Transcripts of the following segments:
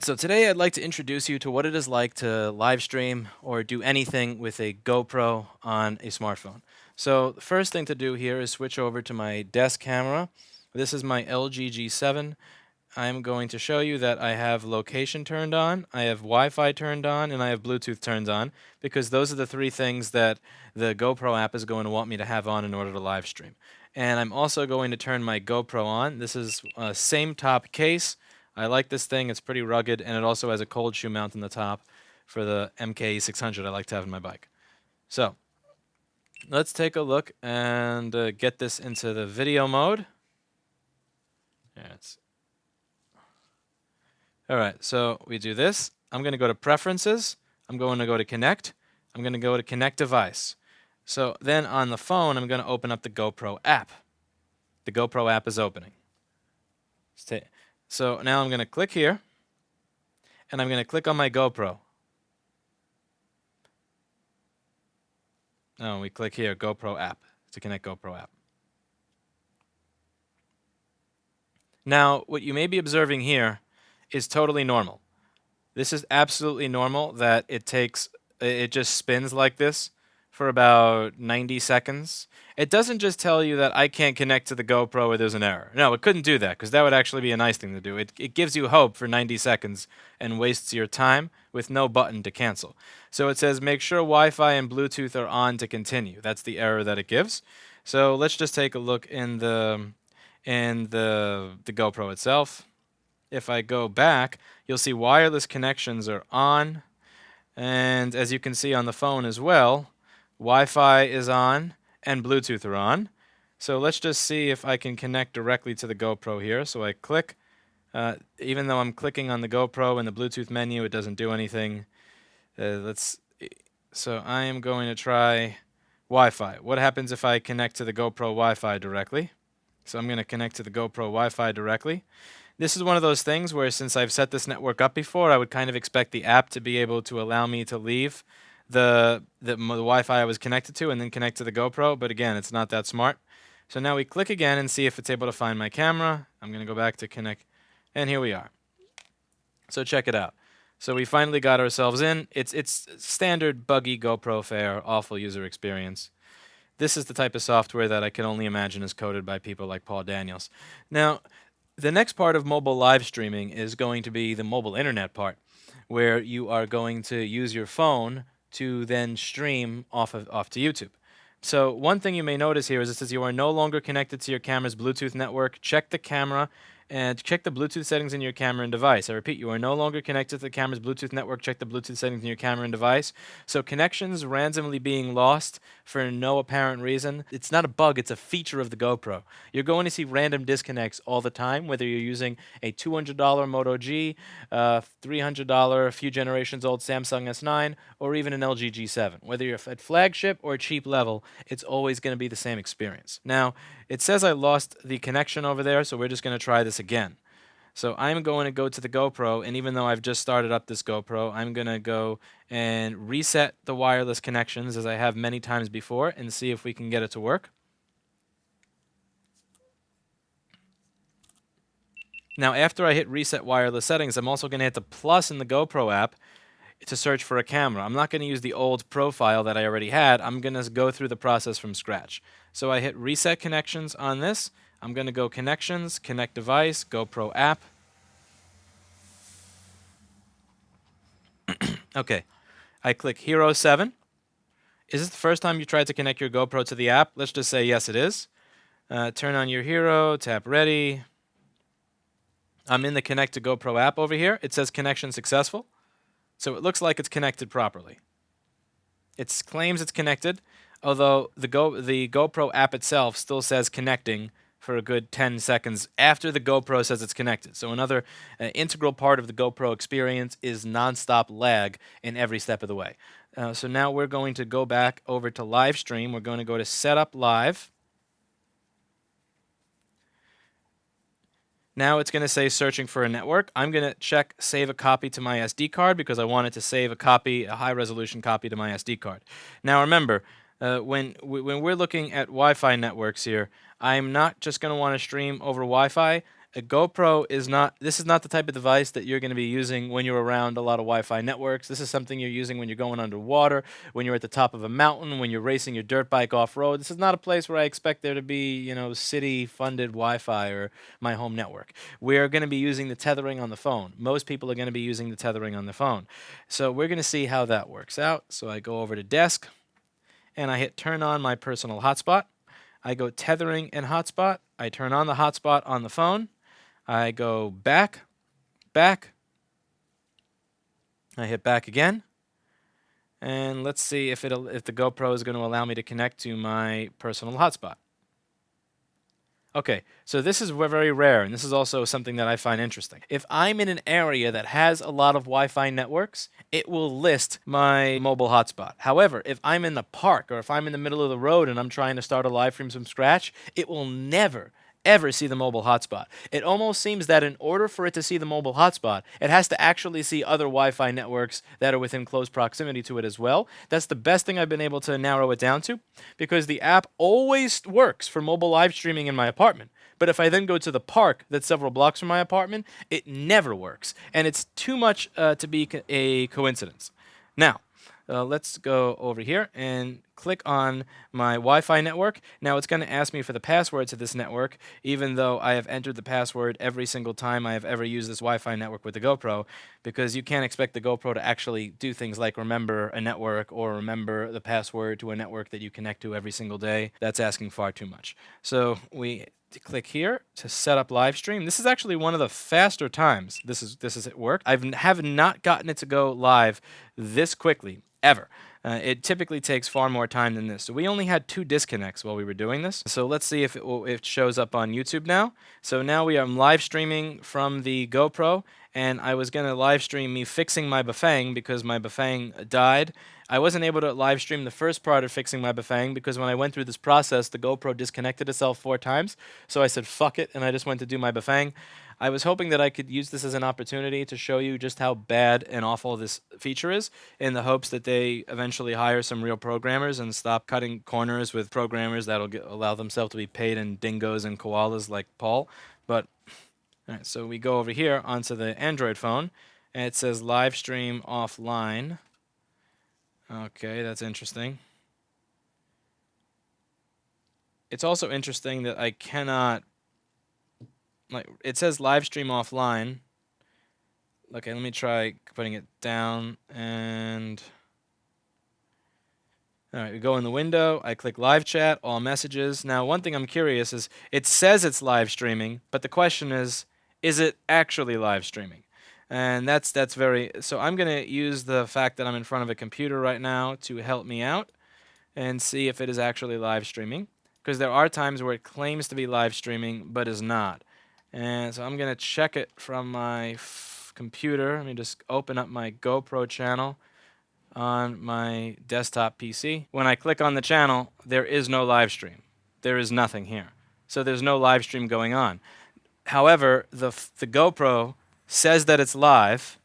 So today I'd like to introduce you to what it is like to live stream or do anything with a GoPro on a smartphone. So the first thing to do here is switch over to my desk camera. This is my LG G7. I'm going to show you that I have location turned on, I have Wi-Fi turned on, and I have Bluetooth turned on, because those are the three things that the GoPro app is going to want me to have on in order to live stream. And I'm also going to turn my GoPro on. This is same top case. I like this thing. It's pretty rugged, and it also has a cold shoe mount on the top for the MK600 I like to have in my bike. So let's take a look and get this into the video mode. Yeah, all right, so we do this. I'm going to go to Preferences. I'm going to go to Connect. I'm going to go to Connect Device. So then on the phone, I'm going to open up the GoPro app. The GoPro app is opening. So now I'm going to click here, and I'm going to click on my GoPro. Oh, we click here, GoPro app, to connect GoPro app. Now, what you may be observing here is totally normal. This is absolutely normal that it just spins like this for about 90 seconds. It doesn't just tell you that I can't connect to the GoPro or there's an error. No, it couldn't do that, because that would actually be a nice thing to do. It gives you hope for 90 seconds and wastes your time with no button to cancel. So it says make sure Wi-Fi and Bluetooth are on to continue. That's the error that it gives. So let's just take a look in the GoPro itself. If I go back, you'll see wireless connections are on, and as you can see on the phone as well, Wi-Fi is on and Bluetooth are on. So let's just see if I can connect directly to the GoPro here. So I click. Even though I'm clicking on the GoPro in the Bluetooth menu, it doesn't do anything. So I am going to try Wi-Fi. What happens if I connect to the GoPro Wi-Fi directly? So I'm going to connect to the GoPro Wi-Fi directly. This is one of those things where, since I've set this network up before, I would kind of expect the app to be able to allow me to leave the Wi-Fi I was connected to and then connect to the GoPro, but again, it's not that smart. So now we click again and see if it's able to find my camera. I'm going to go back to connect, and here we are. So check it out. So we finally got ourselves in. It's standard buggy GoPro fare, awful user experience. This is the type of software that I can only imagine is coded by people like Paul Daniels. Now, the next part of mobile live streaming is going to be the mobile internet part, where you are going to use your phone to then stream off to YouTube. So one thing you may notice here is it says you are no longer connected to your camera's Bluetooth network. Check the camera and check the Bluetooth settings in your camera and device. I repeat, you are no longer connected to the camera's Bluetooth network. Check the Bluetooth settings in your camera and device. So connections randomly being lost for no apparent reason. It's not a bug, it's a feature of the GoPro. You're going to see random disconnects all the time, whether you're using a $200 Moto G, $300, a few generations old Samsung S9, or even an LG G7. Whether you're at flagship or cheap level, it's always going to be the same experience. Now, it says I lost the connection over there, so we're just going to try this again. So I'm going to go to the GoPro, and even though I've just started up this GoPro, I'm going to go and reset the wireless connections, as I have many times before, and see if we can get it to work. Now, after I hit reset wireless settings, I'm also going to hit the plus in the GoPro app to search for a camera. I'm not going to use the old profile that I already had. I'm going to go through the process from scratch. So I hit reset connections on this. I'm going to go connections, connect device, GoPro app. Okay. I click Hero 7. Is this the first time you tried to connect your GoPro to the app? Let's just say yes, it is. Turn on your Hero, tap ready. I'm in the Connect to GoPro app over here. It says connection successful. So it looks like it's connected properly. It claims it's connected, although the GoPro app itself still says connecting for a good 10 seconds after the GoPro says it's connected. So another integral part of the GoPro experience is nonstop lag in every step of the way. So now we're going to go back over to live stream. We're going to go to Setup Live. Now it's going to say searching for a network. I'm going to check save a copy to my SD card because I wanted to save a copy, a high resolution copy to my SD card. Now remember, when we're looking at Wi-Fi networks here, I'm not just going to want to stream over Wi-Fi. A GoPro is not, this is not the type of device that you're going to be using when you're around a lot of Wi-Fi networks. This is something you're using when you're going underwater, when you're at the top of a mountain, when you're racing your dirt bike off-road. This is not a place where I expect there to be, you know, city-funded Wi-Fi or my home network. We're going to be using the tethering on the phone. Most people are going to be using the tethering on the phone. So we're going to see how that works out. So I go over to Desk, and I hit Turn on my personal hotspot. I go Tethering and Hotspot. I turn on the hotspot on the phone. I go back, back. I hit back again. And let's see if the GoPro is going to allow me to connect to my personal hotspot. Okay, so this is very rare, and this is also something that I find interesting. If I'm in an area that has a lot of Wi-Fi networks, it will list my mobile hotspot. However, if I'm in the park or if I'm in the middle of the road and I'm trying to start a live stream from scratch, it will never ever see the mobile hotspot. It almost seems that in order for it to see the mobile hotspot, it has to actually see other Wi-Fi networks that are within close proximity to it as well. That's the best thing I've been able to narrow it down to, because the app always works for mobile live streaming in my apartment. But if I then go to the park that's several blocks from my apartment, it never works. And it's too much to be a coincidence. Now, let's go over here and click on my Wi-Fi network. Now it's going to ask me for the password to this network, even though I have entered the password every single time I have ever used this Wi-Fi network with the GoPro, because you can't expect the GoPro to actually do things like remember a network or remember the password to a network that you connect to every single day. That's asking far too much. So we click here to set up live stream. This is actually one of the faster times this is at work. I have not gotten it to go live this quickly ever. It typically takes far more time than this. So we only had 2 disconnects while we were doing this. So let's see if it shows up on YouTube now. So now we are live streaming from the GoPro, and I was going to live stream me fixing my Bafang because my Bafang died. I wasn't able to live stream the first part of fixing my Bafang because when I went through this process, the GoPro disconnected itself 4 times. So I said, fuck it, and I just went to do my Bafang. I was hoping that I could use this as an opportunity to show you just how bad and awful this feature is, in the hopes that they eventually hire some real programmers and stop cutting corners with programmers that'll allow themselves to be paid in dingoes and koalas like Paul. But, all right, so we go over here onto the Android phone, and it says live stream offline. Okay, that's interesting. It's also interesting that I cannot, like, it says live stream offline. Okay, let me try putting it down, and all right, we go in the window, I click live chat, all messages. Now, one thing I'm curious is, it says it's live streaming, but the question is it actually live streaming? And that's very, so I'm going to use the fact that I'm in front of a computer right now to help me out and see if it is actually live streaming, because there are times where it claims to be live streaming but is not. And so I'm going to check it from my computer. Let me just open up my GoPro channel on my desktop PC. When I click on the channel, there is no live stream. There is nothing here. So there's no live stream going on. However, the GoPro says that it's live,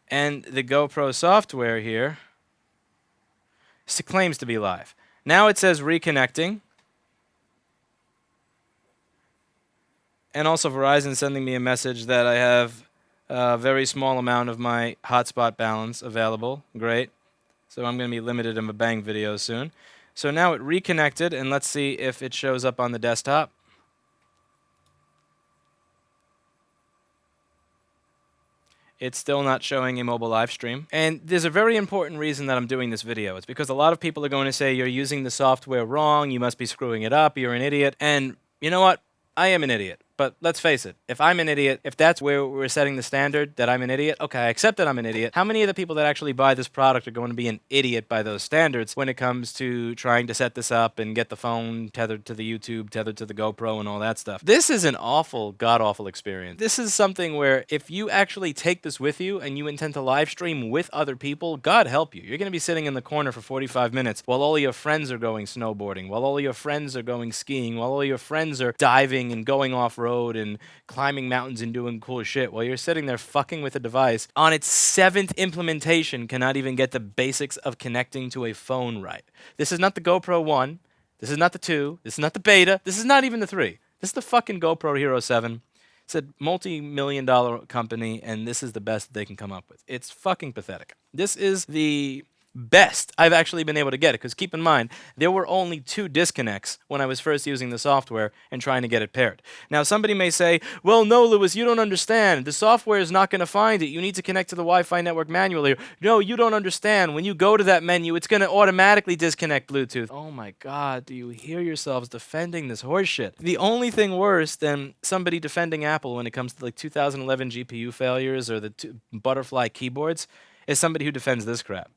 and the GoPro software here claims to be live. Now it says reconnecting, and also Verizon sending me a message that I have a very small amount of my hotspot balance available. Great. So I'm going to be limited in my bang videos soon. So now it reconnected, and let's see if it shows up on the desktop. It's still not showing a mobile live stream. And there's a very important reason that I'm doing this video. It's because a lot of people are going to say, you're using the software wrong, you must be screwing it up, you're an idiot. And you know what? I am an idiot. But let's face it, if I'm an idiot, if that's where we're setting the standard, that I'm an idiot, okay, I accept that I'm an idiot. How many of the people that actually buy this product are going to be an idiot by those standards when it comes to trying to set this up and get the phone tethered to the YouTube, tethered to the GoPro, and all that stuff? This is an awful, god-awful experience. This is something where if you actually take this with you and you intend to live stream with other people, God help you. You're going to be sitting in the corner for 45 minutes while all of your friends are going snowboarding, while all of your friends are going skiing, while all of your friends are diving and going off-road and climbing mountains and doing cool shit, while you're sitting there fucking with a device on its 7th implementation cannot even get the basics of connecting to a phone right. This is not the GoPro 1. This is not the 2. This is not the beta. This is not even the 3. This is the fucking GoPro Hero 7. Said multi-million-dollar company, and this is the best that they can come up with. It's fucking pathetic. This is the best I've actually been able to get it, because keep in mind, there were only 2 disconnects when I was first using the software and trying to get it paired. Now, somebody may say, well, no, Lewis, you don't understand. The software is not going to find it. You need to connect to the Wi-Fi network manually. No, you don't understand. When you go to that menu, it's going to automatically disconnect Bluetooth. Oh my God, do you hear yourselves defending this horseshit? The only thing worse than somebody defending Apple when it comes to like 2011 GPU failures or the butterfly keyboards is somebody who defends this crap.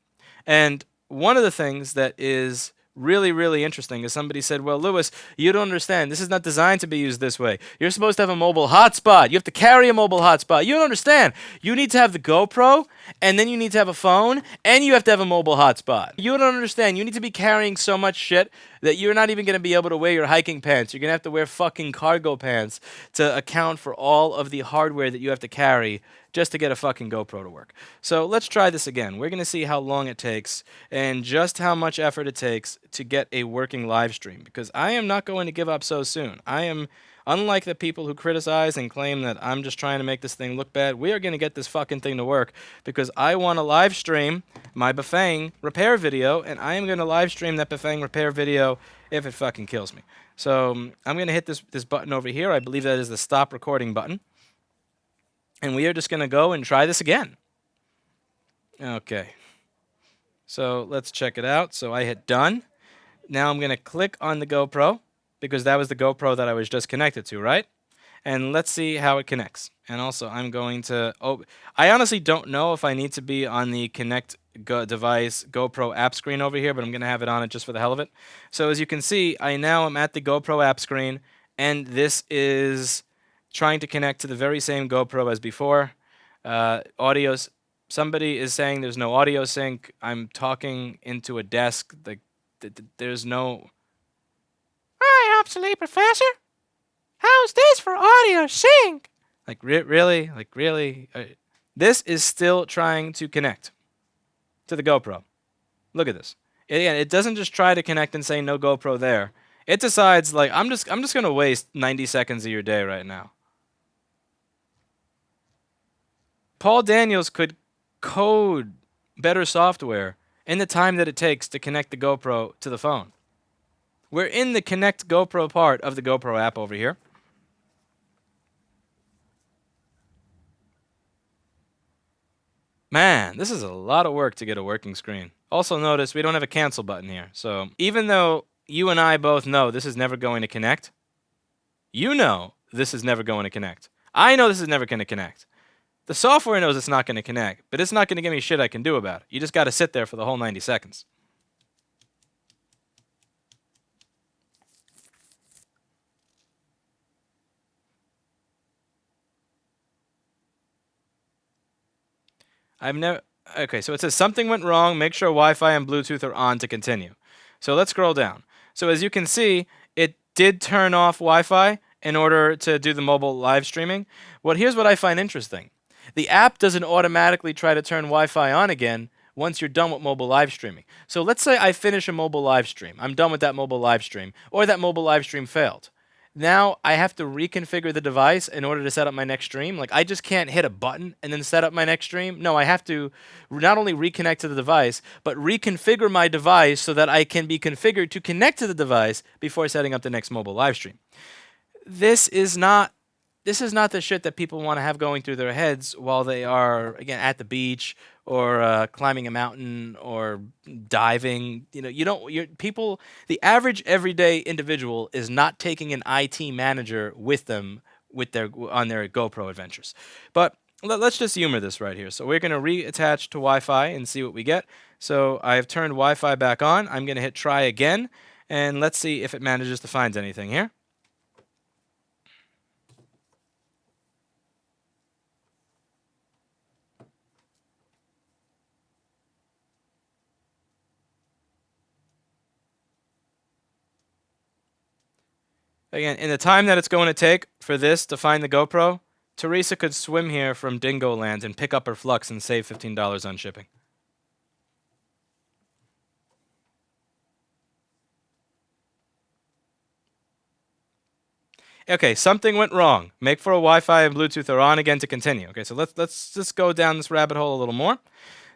And one of the things that is really, really interesting is somebody said, well, Lewis, you don't understand. This is not designed to be used this way. You're supposed to have a mobile hotspot. You have to carry a mobile hotspot. You don't understand. You need to have the GoPro, and then you need to have a phone, and you have to have a mobile hotspot. You don't understand. You need to be carrying so much shit that you're not even going to be able to wear your hiking pants. You're going to have to wear fucking cargo pants to account for all of the hardware that you have to carry just to get a fucking GoPro to work. So let's try this again. We're going to see how long it takes and just how much effort it takes to get a working live stream, because I am not going to give up so soon. I am, unlike the people who criticize and claim that I'm just trying to make this thing look bad, we are going to get this fucking thing to work, because I want to live stream my Bafang repair video, and I am going to live stream that Bafang repair video if it fucking kills me. So I'm going to hit this button over here. I believe that is the stop recording button. And we are just going to go and try this again. Okay. So let's check it out. So I hit done. Now I'm going to click on the GoPro, because that was the GoPro that I was just connected to, right? And let's see how it connects. And also I'm going to... I honestly don't know if I need to be on the Connect device GoPro app screen over here, but I'm going to have it on it just for the hell of it. So as you can see, I now am at the GoPro app screen, and this is trying to connect to the very same GoPro as before. Audios. Somebody is saying there's no audio sync. I'm talking into a desk. There's no... Hi, obsolete professor. How's this for audio sync? Like, really? Like, really? This is still trying to connect to the GoPro. Look at this. It doesn't just try to connect and say no GoPro there. It decides, like, I'm just going to waste 90 seconds of your day right now. Paul Daniels could code better software in the time that it takes to connect the GoPro to the phone. We're in the Connect GoPro part of the GoPro app over here. Man, this is a lot of work to get a working screen. Also notice we don't have a cancel button here. So even though you and I both know this is never going to connect, you know this is never going to connect. I know this is never going to connect. The software knows it's not going to connect, but it's not going to give me shit I can do about it. You just got to sit there for the whole 90 seconds. Okay, so it says something went wrong. Make sure Wi-Fi and Bluetooth are on to continue. So let's scroll down. So as you can see, it did turn off Wi-Fi in order to do the mobile live streaming. Here's what I find interesting. The app doesn't automatically try to turn Wi-Fi on again once you're done with mobile live streaming. So let's say I finish a mobile live stream. I'm done with that mobile live stream, or that mobile live stream failed. Now I have to reconfigure the device in order to set up my next stream. Like, I just can't hit a button and then set up my next stream. No, I have to not only reconnect to the device, but reconfigure my device so that I can be configured to connect to the device before setting up the next mobile live stream. This is not the shit that people want to have going through their heads while they are, again, at the beach or climbing a mountain or diving. The average everyday individual is not taking an IT manager with them on their GoPro adventures. But let's just humor this right here. So we're going to reattach to Wi-Fi and see what we get. So I've turned Wi-Fi back on. I'm going to hit try again, and let's see if it manages to find anything here. Again, in the time that it's going to take for this to find the GoPro, Teresa could swim here from Dingo Land and pick up her flux and save $15 on shipping. Okay, something went wrong. Make for a Wi-Fi and Bluetooth are on again to continue. Okay, so let's just go down this rabbit hole a little more.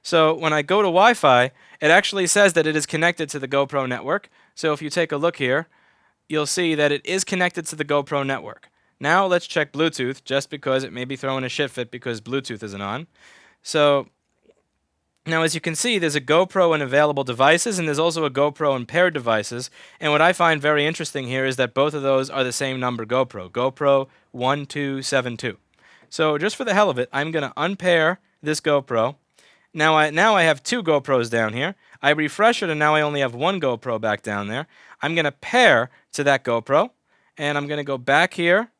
So when I go to Wi-Fi, it actually says that it is connected to the GoPro network. So if you take a look here, you'll see that it is connected to the GoPro network. Now let's check Bluetooth, just because it may be throwing a shit fit because Bluetooth isn't on. So now, as you can see, there's a GoPro in available devices, and there's also a GoPro in paired devices. And what I find very interesting here is that both of those are the same number GoPro 1272. So just for the hell of it, I'm going to unpair this GoPro. Now I have two GoPros down here. I refresh it, and now I only have one GoPro back down there. I'm going to pair to that GoPro, and I'm going to go back here.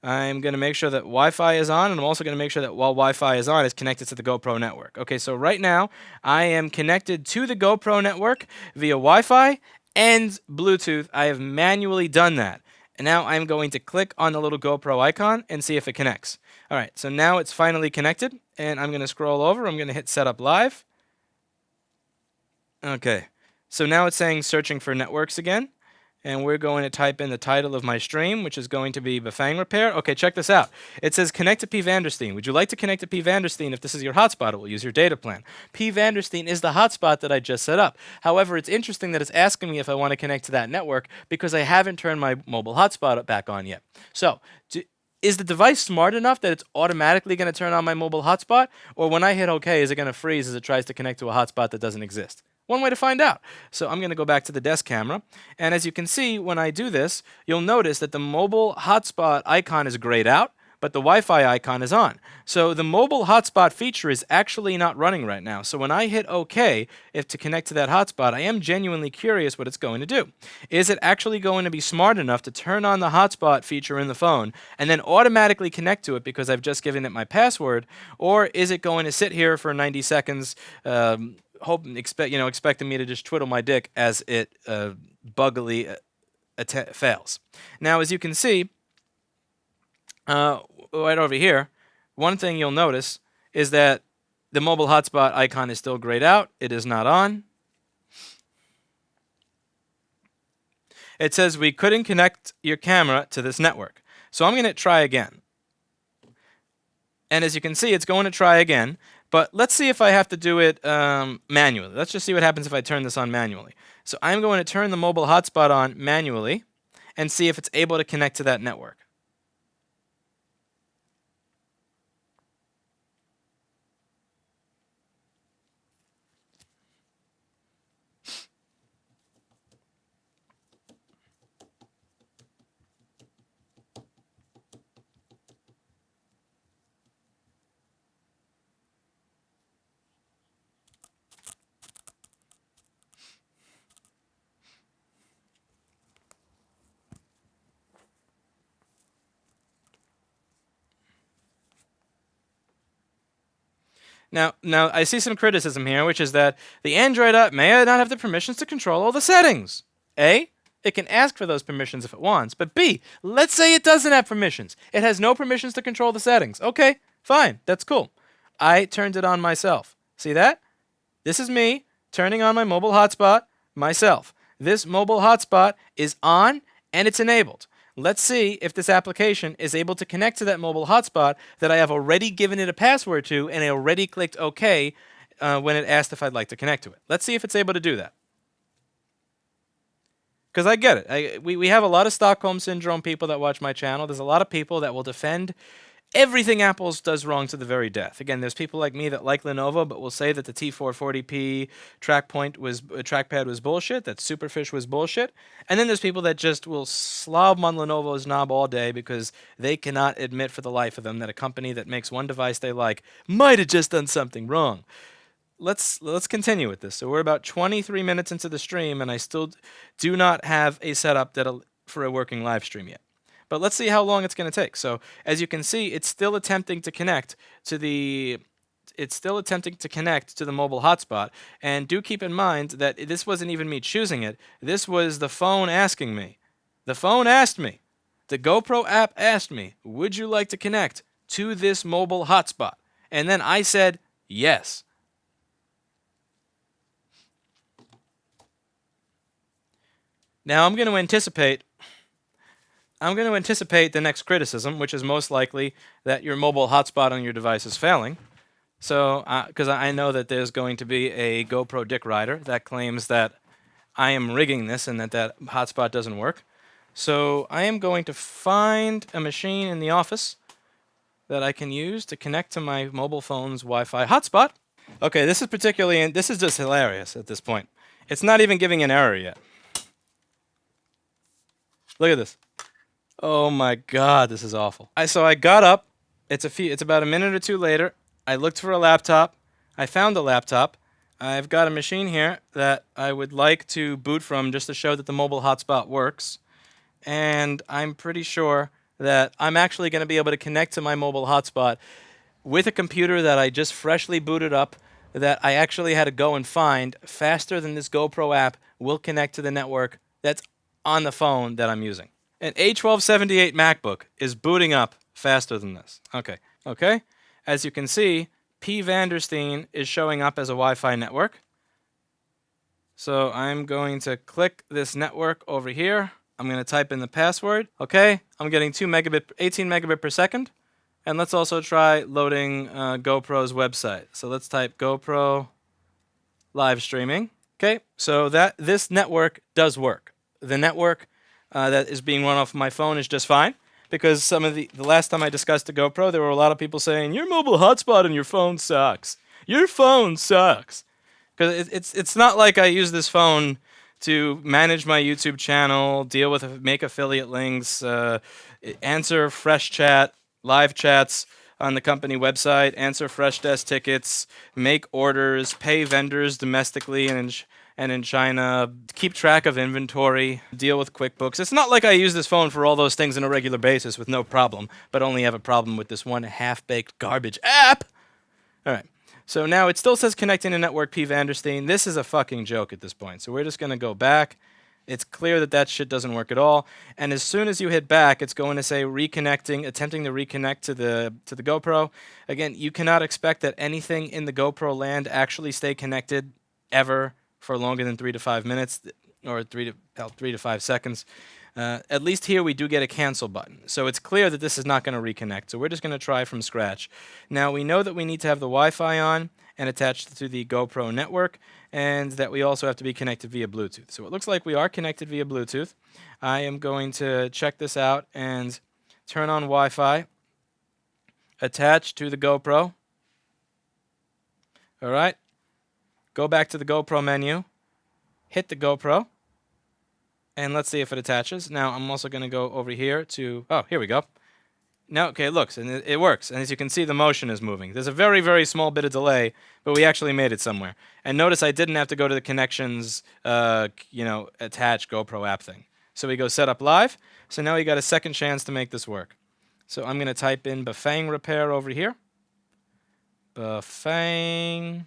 I'm going to make sure that Wi-Fi is on, and I'm also going to make sure that while Wi-Fi is on, it's connected to the GoPro network. Okay, so right now, I am connected to the GoPro network via Wi-Fi and Bluetooth. I have manually done that. And now I'm going to click on the little GoPro icon and see if it connects. All right, so now it's finally connected, and I'm going to scroll over. I'm going to hit Setup Live. Okay, so now it's saying searching for networks again. And we're going to type in the title of my stream, which is going to be Bafang Repair. Okay, check this out. It says connect to P. Vandersteen. Would you like to connect to P. Vandersteen? If this is your hotspot, it will use your data plan. P. Vandersteen is the hotspot that I just set up. However, it's interesting that it's asking me if I want to connect to that network because I haven't turned my mobile hotspot back on yet. So, is the device smart enough that it's automatically going to turn on my mobile hotspot? Or when I hit OK, is it going to freeze as it tries to connect to a hotspot that doesn't exist? One way to find out. So I'm going to go back to the desk camera. And as you can see, when I do this, you'll notice that the mobile hotspot icon is grayed out, but the Wi-Fi icon is on. So the mobile hotspot feature is actually not running right now. So when I hit OK, if to connect to that hotspot, I am genuinely curious what it's going to do. Is it actually going to be smart enough to turn on the hotspot feature in the phone and then automatically connect to it because I've just given it my password? Or is it going to sit here for 90 seconds, expecting me to just twiddle my dick as it buggily fails? Now, as you can see, right over here, one thing you'll notice is that the mobile hotspot icon is still grayed out. It is not on. It says we couldn't connect your camera to this network. So I'm going to try again. And as you can see, it's going to try again. But let's see if I have to do it manually. Let's just see what happens if I turn this on manually. So I'm going to turn the mobile hotspot on manually and see if it's able to connect to that network. Now I see some criticism here, which is that the Android app may not have the permissions to control all the settings. A, it can ask for those permissions if it wants. But B, let's say it doesn't have permissions. It has no permissions to control the settings. Okay, fine, that's cool. I turned it on myself. See that? This is me turning on my mobile hotspot myself. This mobile hotspot is on and it's enabled. Let's see if this application is able to connect to that mobile hotspot that I have already given it a password to, and I already clicked OK when it asked if I'd like to connect to it. Let's see if it's able to do that. Because I get it. We have a lot of Stockholm Syndrome people that watch my channel. There's a lot of people that will defend everything Apple does wrong to the very death. Again, there's people like me that like Lenovo, but will say that the T440p trackpad was bullshit, that Superfish was bullshit. And then there's people that just will slob on Lenovo's knob all day because they cannot admit for the life of them that a company that makes one device they like might have just done something wrong. Let's continue with this. So we're about 23 minutes into the stream, and I still do not have a setup for a working live stream yet. But let's see how long it's going to take. So as you can see, it's still attempting to connect to the mobile hotspot. And do keep in mind that this wasn't even me choosing it. This was the phone asking me. The phone asked me. The GoPro app asked me, would you like to connect to this mobile hotspot? And then I said yes. Now I'm going to anticipate I'm going to anticipate the next criticism, which is most likely that your mobile hotspot on your device is failing. So, because I know that there's going to be a GoPro dick rider that claims that I am rigging this and that hotspot doesn't work. So I am going to find a machine in the office that I can use to connect to my mobile phone's Wi-Fi hotspot. Okay, this is just hilarious at this point. It's not even giving an error yet. Look at this. Oh my God, this is awful. So I got up. It's about a minute or two later. I looked for a laptop. I found a laptop. I've got a machine here that I would like to boot from just to show that the mobile hotspot works. And I'm pretty sure that I'm actually going to be able to connect to my mobile hotspot with a computer that I just freshly booted up that I actually had to go and find faster than this GoPro app will connect to the network that's on the phone that I'm using. An A1278 MacBook is booting up faster than this. Okay. As you can see, P. Vandersteen is showing up as a Wi-Fi network. So I'm going to click this network over here. I'm going to type in the password. Okay, I'm getting 18 megabit per second. And let's also try loading GoPro's website. So let's type GoPro live streaming. Okay, so this network does work. The network that is being run off my phone is just fine, because the last time I discussed the GoPro, there were a lot of people saying, your mobile hotspot on your phone sucks. Your phone sucks. Because it's not like I use this phone to manage my YouTube channel, make affiliate links, answer fresh chat, live chats on the company website, answer fresh desk tickets, make orders, pay vendors domestically and in China, keep track of inventory, deal with QuickBooks. It's not like I use this phone for all those things on a regular basis with no problem, but only have a problem with this one half-baked garbage app. All right. So now it still says connecting to network P. Vandersteen. This is a fucking joke at this point. So we're just going to go back. It's clear that shit doesn't work at all. And as soon as you hit back, it's going to say reconnecting, attempting to reconnect to the GoPro. Again, you cannot expect that anything in the GoPro land actually stay connected ever for longer than 3 to 5 minutes or 3 to 5 seconds. At least here we do get a cancel button. So it's clear that this is not going to reconnect. So we're just going to try from scratch. Now we know that we need to have the Wi-Fi on and attached to the GoPro network, and that we also have to be connected via Bluetooth. So it looks like we are connected via Bluetooth. I am going to check this out and turn on Wi-Fi, attach to the GoPro. All right. Go back to the GoPro menu, hit the GoPro. And let's see if it attaches. Now, I'm also going to go over here to... Oh, here we go. Now, okay, it looks, and it works. And as you can see, the motion is moving. There's a very, very small bit of delay, but we actually made it somewhere. And notice I didn't have to go to the connections, attach GoPro app thing. So we go set up live. So now we got a second chance to make this work. So I'm going to type in Bafang repair over here. Bafang...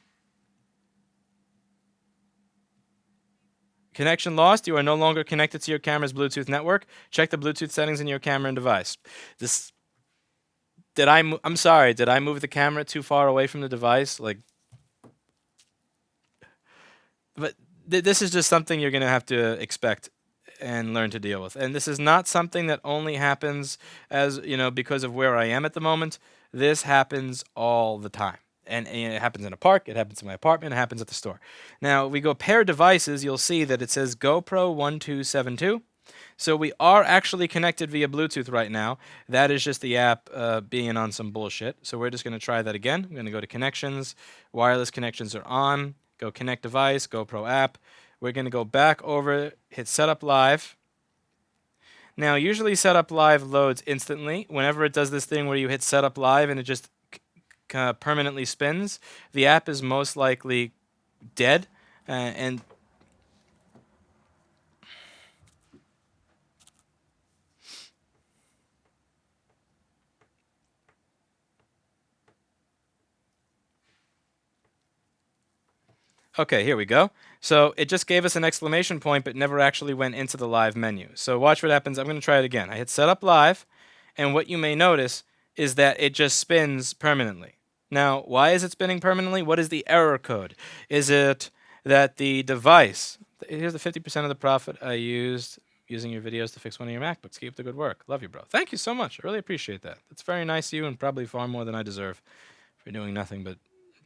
Connection lost. You are no longer connected to your camera's Bluetooth network. Check the Bluetooth settings in your camera and device. I'm sorry. Did I move the camera too far away from the device? But this is just something you're going to have to expect and learn to deal with. And this is not something that only happens because of where I am at the moment. This happens all the time. And it happens in a park, it happens in my apartment, it happens at the store. Now, we go pair devices, you'll see that it says GoPro 1272. So we are actually connected via Bluetooth right now. That is just the app being on some bullshit. So we're just going to try that again. I'm going to go to connections. Wireless connections are on. Go connect device, GoPro app. We're going to go back over, hit setup live. Now, usually setup live loads instantly. Whenever it does this thing where you hit setup live and it just permanently spins, the app is most likely dead. And okay, here we go. So it just gave us an exclamation point, but never actually went into the live menu. So watch what happens. I'm going to try it again. I hit setup live, and what you may notice is that it just spins permanently. Now, why is it spinning permanently? What is the error code? Is it that the device, here's the 50% of the profit I used, using your videos to fix one of your MacBooks. Keep the good work. Love you, bro. Thank you so much. I really appreciate that. That's very nice of you and probably far more than I deserve for doing nothing but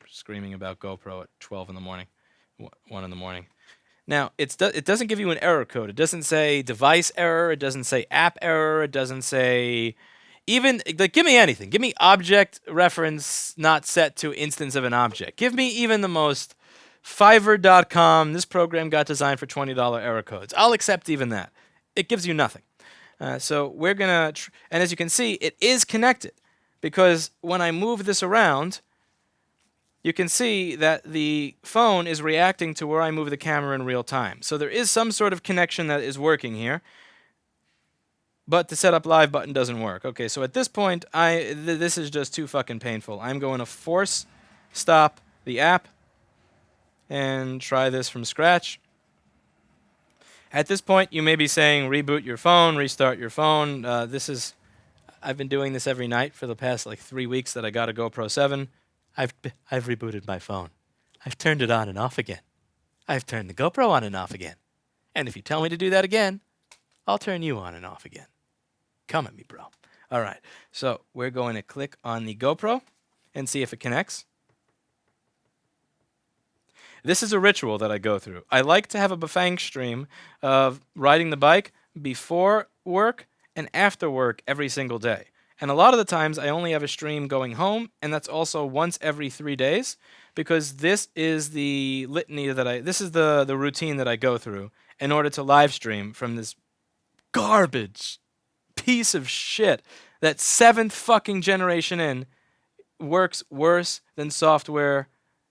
screaming about GoPro at 12 in the morning, 1 in the morning. Now, it doesn't give you an error code. It doesn't say device error. It doesn't say app error. It doesn't say even, like, give me anything. Give me object reference not set to instance of an object. Give me even the most Fiverr.com, this program got designed for $20 error codes. I'll accept even that. It gives you nothing. So we're going to, and as you can see, it is connected because when I move this around, you can see that the phone is reacting to where I move the camera in real time. So there is some sort of connection that is working here, but the setup live button doesn't work. Okay, so at this point, this is just too fucking painful. I'm going to force stop the app and try this from scratch. At this point, you may be saying reboot your phone, restart your phone. I've been doing this every night for the past like 3 weeks that I got a GoPro 7. I've rebooted my phone. I've turned it on and off again. I've turned the GoPro on and off again. And if you tell me to do that again, I'll turn you on and off again. Come at me, bro. All right, so we're going to click on the GoPro and see if it connects. This is a ritual that I go through. I like to have a Bafang stream of riding the bike before work and after work every single day. And a lot of the times I only have a stream going home, and that's also once every 3 days, because this is the litany that this is the routine that I go through in order to live stream from this garbage piece of shit that 7th fucking generation in works worse than software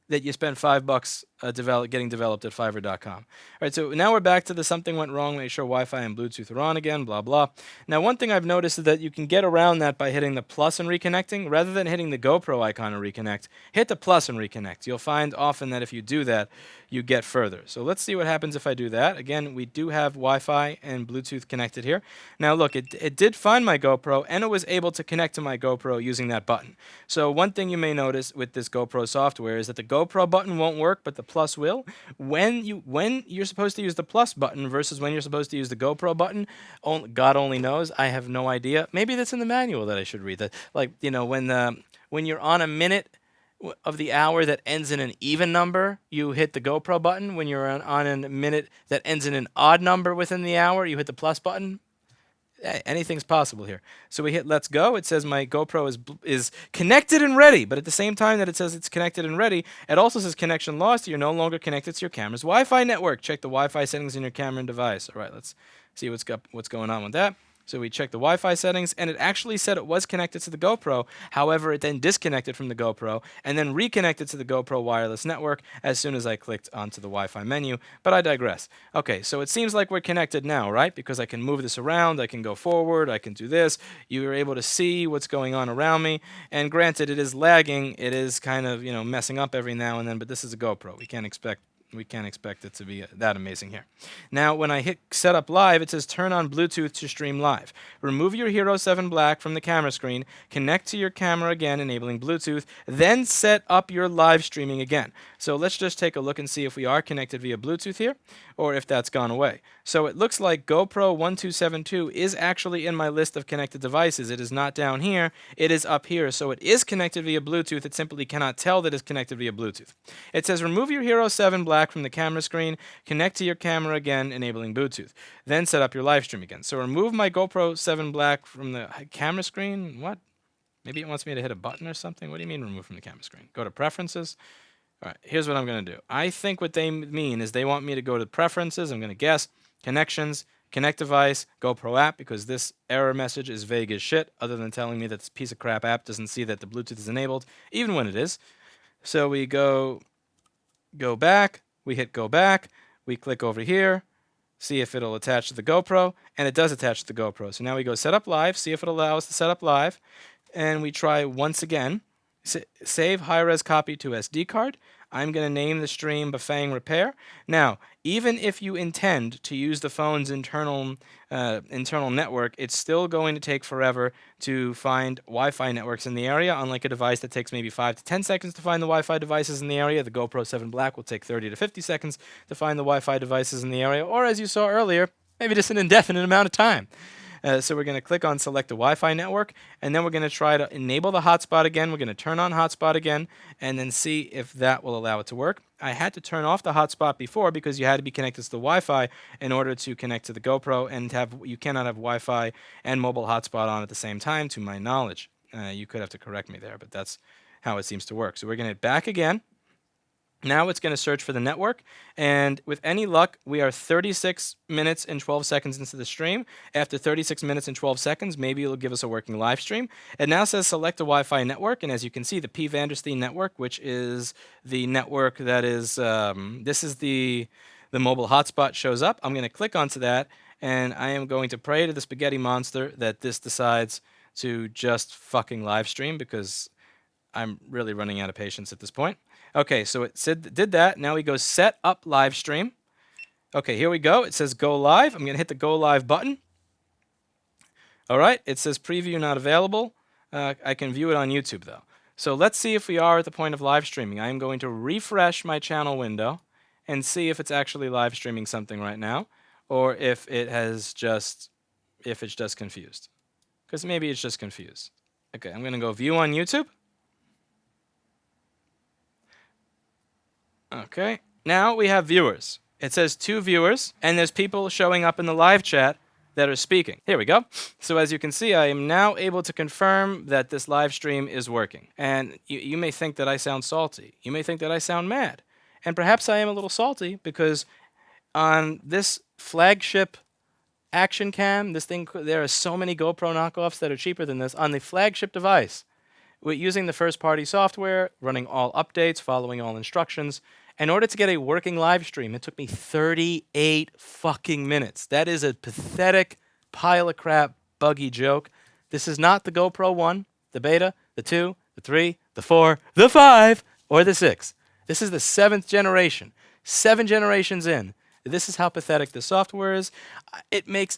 that you spend $5 getting developed at Fiverr.com. All right, so now we're back to the something went wrong, make sure Wi-Fi and Bluetooth are on again, blah, blah. Now, one thing I've noticed is that you can get around that by hitting the plus and reconnecting. Rather than hitting the GoPro icon and reconnect, hit the plus and reconnect. You'll find often that if you do that, you get further. So let's see what happens if I do that. Again, we do have Wi-Fi and Bluetooth connected here. Now, look, it did find my GoPro, and it was able to connect to my GoPro using that button. So one thing you may notice with this GoPro software is that the GoPro button won't work, but the plus will. When you're supposed to use the plus button versus when you're supposed to use the GoPro button, God only knows. I have no idea. Maybe that's in the manual that I should read. That, like, you know, when you're on a minute of the hour that ends in an even number, you hit the GoPro button. When you're on a minute that ends in an odd number within the hour, you hit the plus button. Anything's possible here. So we hit let's go. It says my GoPro is connected and ready, but at the same time that it says it's connected and ready, it also says connection lost. You're no longer connected to your camera's Wi-Fi network. Check the Wi-Fi settings in your camera and device. All right, let's see what's going on with that. So we checked the Wi-Fi settings, and it actually said it was connected to the GoPro. However, it then disconnected from the GoPro and then reconnected to the GoPro wireless network as soon as I clicked onto the Wi-Fi menu. But I digress. Okay, so it seems like we're connected now, right? Because I can move this around, I can go forward, I can do this. You are able to see what's going on around me. And granted, it is lagging. It is kind of, you know, messing up every now and then, but this is a GoPro. We can't expect it to be that amazing here. Now, when I hit Setup Live, it says turn on Bluetooth to stream live. Remove your Hero 7 Black from the camera screen, connect to your camera again, enabling Bluetooth, then set up your live streaming again. So let's just take a look and see if we are connected via Bluetooth here, or if that's gone away. So it looks like GoPro 1272 is actually in my list of connected devices. It is not down here, it is up here. So it is connected via Bluetooth. It simply cannot tell that it's connected via Bluetooth. It says remove your Hero 7 Black from the camera screen, connect to your camera again, enabling Bluetooth. Then set up your live stream again. So remove my GoPro 7 Black from the camera screen. What? Maybe it wants me to hit a button or something? What do you mean remove from the camera screen? Go to preferences. All right, here's what I'm going to do. I think what they mean is they want me to go to preferences. I'm going to guess connections, connect device, GoPro app, because this error message is vague as shit, other than telling me that this piece of crap app doesn't see that the Bluetooth is enabled, even when it is. So we go back. We hit go back, we click over here, see if it'll attach to the GoPro, and it does attach to the GoPro. So now we go set up live, see if it'll allow us to set up live, and we try once again, save high-res copy to SD card. I'm going to name the stream Bafang Repair. Now, even if you intend to use the phone's internal network, it's still going to take forever to find Wi-Fi networks in the area. Unlike a device that takes maybe 5 to 10 seconds to find the Wi-Fi devices in the area, the GoPro 7 Black will take 30 to 50 seconds to find the Wi-Fi devices in the area. Or as you saw earlier, maybe just an indefinite amount of time. So we're going to click on select a Wi-Fi network, and then we're going to try to enable the hotspot again. We're going to turn on hotspot again, and then see if that will allow it to work. I had to turn off the hotspot before because you had to be connected to the Wi-Fi in order to connect to the GoPro, and you cannot have Wi-Fi and mobile hotspot on at the same time, to my knowledge. You could have to correct me there, but that's how it seems to work. So we're going to hit back again. Now it's going to search for the network, and with any luck, we are 36 minutes and 12 seconds into the stream. After 36 minutes and 12 seconds, maybe it'll give us a working live stream. It now says select a Wi-Fi network, and as you can see, the P. Vandersteen network, which is the network that is, this is the mobile hotspot shows up. I'm going to click onto that, and I am going to pray to the spaghetti monster that this decides to just fucking live stream, because I'm really running out of patience at this point. Okay, so it did that. Now we go set up live stream. Okay, here we go. It says go live. I'm going to hit the go live button. All right, it says preview not available. I can view it on YouTube though. So let's see if we are at the point of live streaming. I am going to refresh my channel window and see if it's actually live streaming something right now, or if it's just confused. Because maybe it's just confused. Okay, I'm going to go view on YouTube. Okay, now we have viewers. It says 2 viewers, and there's people showing up in the live chat that are speaking. Here we go. So as you can see, I am now able to confirm that this live stream is working. And you may think that I sound salty. You may think that I sound mad. And perhaps I am a little salty because on this flagship action cam, this thing, there are so many GoPro knockoffs that are cheaper than this. On the flagship device, using the first-party software, running all updates, following all instructions. In order to get a working live stream, it took me 38 fucking minutes. That is a pathetic pile of crap, buggy joke. This is not the GoPro 1, the beta, the 2, the 3, the 4, the 5, or the 6. This is the 7th generation. 7 generations in. This is how pathetic the software is.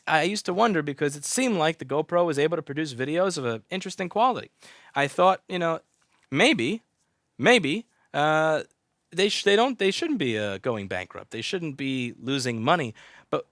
I used to wonder, because it seemed like the GoPro was able to produce videos of an interesting quality. I thought, maybe they shouldn't be going bankrupt. They shouldn't be losing money. But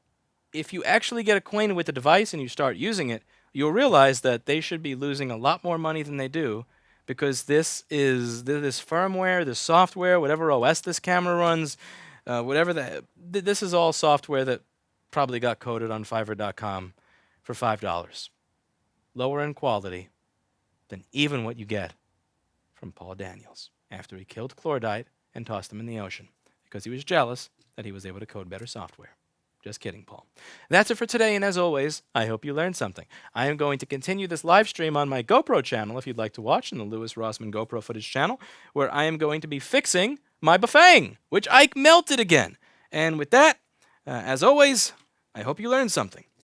if you actually get acquainted with the device and you start using it, you'll realize that they should be losing a lot more money than they do, because this firmware, this software, whatever OS this camera runs, this is all software that probably got coded on Fiverr.com for $5. Lower in quality than even what you get from Paul Daniels after he killed Chlordite and tossed him in the ocean because he was jealous that he was able to code better software. Just kidding, Paul. That's it for today, and as always, I hope you learned something. I am going to continue this live stream on my GoPro channel if you'd like to watch, in the Louis Rossman GoPro footage channel, where I am going to be fixing my buffet, which I melted again. And with that, as always, I hope you learned something.